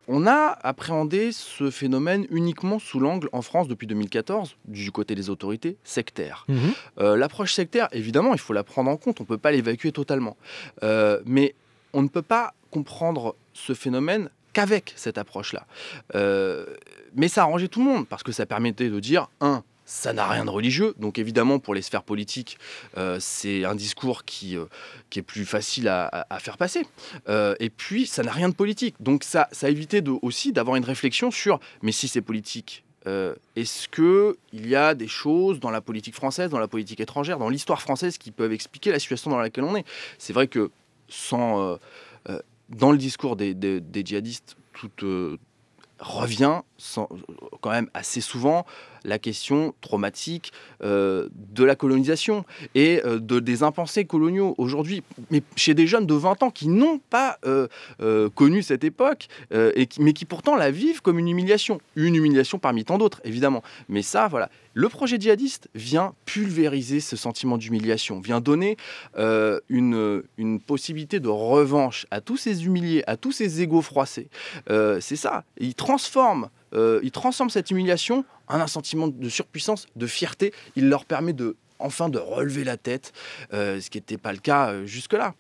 On a appréhendé ce phénomène uniquement sous l'angle, en France, depuis 2014, du côté des autorités, sectaire. Mmh. L'approche sectaire, évidemment, il faut la prendre en compte, on ne peut pas l'évacuer totalement. Mais on ne peut pas comprendre ce phénomène qu'avec cette approche-là. Mais ça a arrangé tout le monde, parce que ça permettait de dire, ça n'a rien de religieux, donc évidemment pour les sphères politiques, c'est un discours qui est plus facile à faire passer. Et puis ça n'a rien de politique, donc ça a évité aussi d'avoir une réflexion sur, mais si c'est politique, est-ce qu'il y a des choses dans la politique française, dans la politique étrangère, dans l'histoire française qui peuvent expliquer la situation dans laquelle on est? C'est vrai que dans le discours des djihadistes, tout revient quand même assez souvent la question traumatique de la colonisation et des impensés coloniaux aujourd'hui, mais chez des jeunes de 20 ans qui n'ont pas connu cette époque, mais qui pourtant la vivent comme une humiliation parmi tant d'autres, évidemment. Mais ça, voilà, le projet djihadiste vient pulvériser ce sentiment d'humiliation, vient donner une possibilité de revanche à tous ces humiliés, à tous ces égos froissés. C'est ça, il transforme cette humiliation en un sentiment de surpuissance, de fierté. Il leur permet enfin de relever la tête, ce qui n'était pas le cas jusque-là.